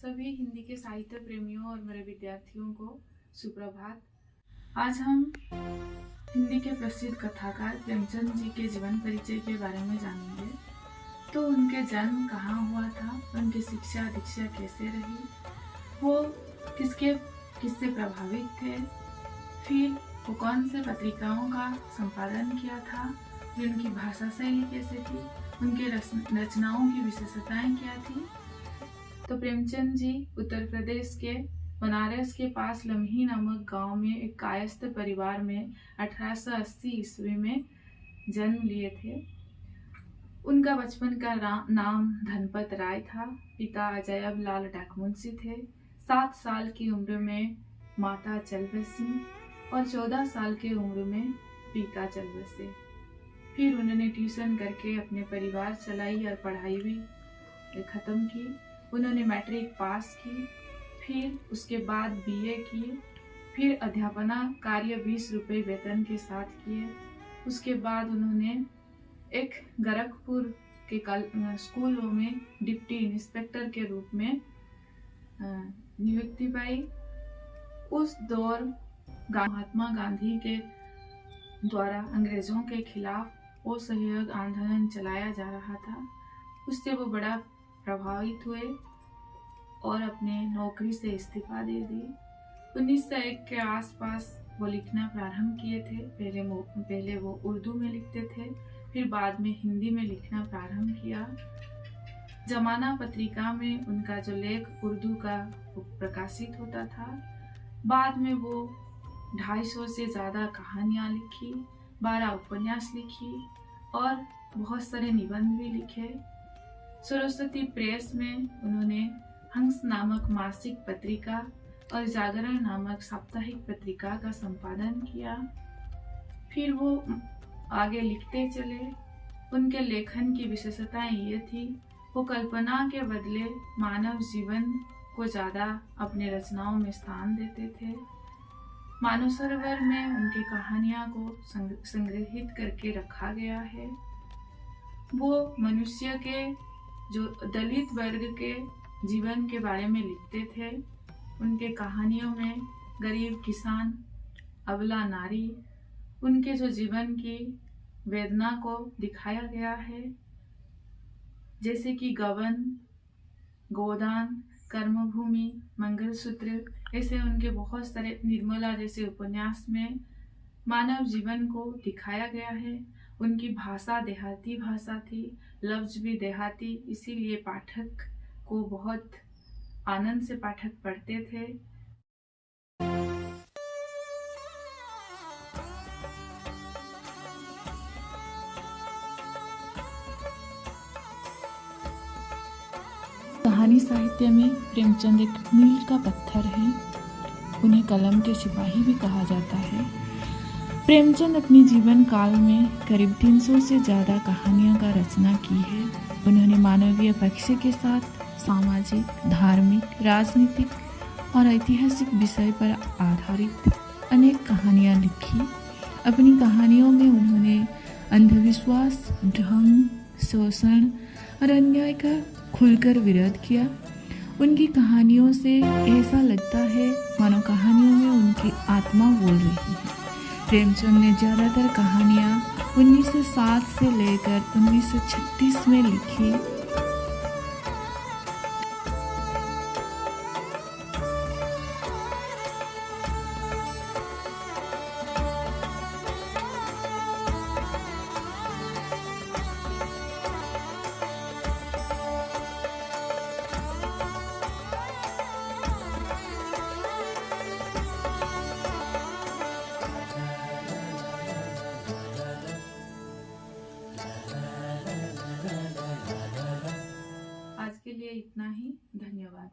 सभी हिंदी के साहित्य प्रेमियों और मेरे विद्यार्थियों को सुप्रभात। आज हम हिंदी के प्रसिद्ध कथाकार प्रेमचंद जी के जीवन परिचय के बारे में जानेंगे। तो उनके जन्म कहाँ हुआ था, उनकी शिक्षा दीक्षा कैसे रही, वो किससे प्रभावित थे, फिर वो कौन से पत्रिकाओं का संपादन किया था, फिर उनकी भाषा शैली कैसे थी, उनके रचनाओं की विशेषताएं क्या थी। तो प्रेमचंद जी उत्तर प्रदेश के बनारस के पास लम्ही नामक गांव में एक कायस्थ परिवार में 1880 ईस्वी में जन्म लिए थे। उनका बचपन का नाम धनपत राय था। पिता अजयब लाल डाकमुंशी थे। 7 साल की उम्र में माता चल बसी और 14 साल की उम्र में पिता चल बसे। फिर उन्होंने ट्यूशन करके अपने परिवार चलाई और पढ़ाई भी खत्म की। उन्होंने मैट्रिक पास की, फिर उसके बाद बीए किए, फिर अध्यापना कार्य 20 रुपये वेतन के साथ किए। उसके बाद उन्होंने एक गोरखपुर के स्कूलों में डिप्टी इंस्पेक्टर के रूप में नियुक्ति पाई। उस दौर महात्मा गांधी के द्वारा अंग्रेजों के खिलाफ असहयोग आंदोलन चलाया जा रहा था। उससे वो बड़ा प्रभावित हुए और अपने नौकरी से इस्तीफा दे दी। 1901 के आसपास वो लिखना प्रारंभ किए थे। पहले वो उर्दू में लिखते थे, फिर बाद में हिंदी में लिखना प्रारंभ किया। जमाना पत्रिका में उनका जो लेख उर्दू का प्रकाशित होता था। बाद में वो 250 से ज़्यादा कहानियाँ लिखी, 12 उपन्यास लिखी और बहुत सारे निबंध भी लिखे। सरस्वती प्रेस में उन्होंने हंस नामक मासिक पत्रिका और जागरण नामक साप्ताहिक पत्रिका का संपादन किया। फिर वो आगे लिखते चले। उनके लेखन की विशेषताएं ये थी, वो कल्पना के बदले मानव जीवन को ज़्यादा अपने रचनाओं में स्थान देते थे। मानव सरोवर में उनकी कहानियां को संग्रहित करके रखा गया है। वो मनुष्य के जो दलित वर्ग के जीवन के बारे में लिखते थे। उनके कहानियों में गरीब किसान, अबला नारी, उनके जो जीवन की वेदना को दिखाया गया है, जैसे कि गबन, गोदान, कर्मभूमि, मंगलसूत्र, ऐसे उनके बहुत सारे निर्मला जैसे उपन्यास में मानव जीवन को दिखाया गया है। उनकी भाषा देहाती भाषा थी, लफ्ज भी देहाती, इसीलिए पाठक को बहुत आनंद से पाठक पढ़ते थे। कहानी साहित्य में प्रेमचंद एक मील का पत्थर है। उन्हें कलम के सिपाही भी कहा जाता है। प्रेमचंद अपने जीवन काल में करीब 300 से ज़्यादा कहानियों का रचना की है। उन्होंने मानवीय पक्ष के साथ सामाजिक, धार्मिक, राजनीतिक और ऐतिहासिक विषय पर आधारित अनेक कहानियाँ लिखी। अपनी कहानियों में उन्होंने अंधविश्वास, ढंग, शोषण और अन्याय का खुलकर विरोध किया। उनकी कहानियों से ऐसा लगता है मानो कहानियों में उनकी आत्मा बोल रही है। प्रेमचंद ने ज़्यादातर कहानियाँ 1907 से लेकर 1936 में लिखी। आज के लिए इतना ही। धन्यवाद।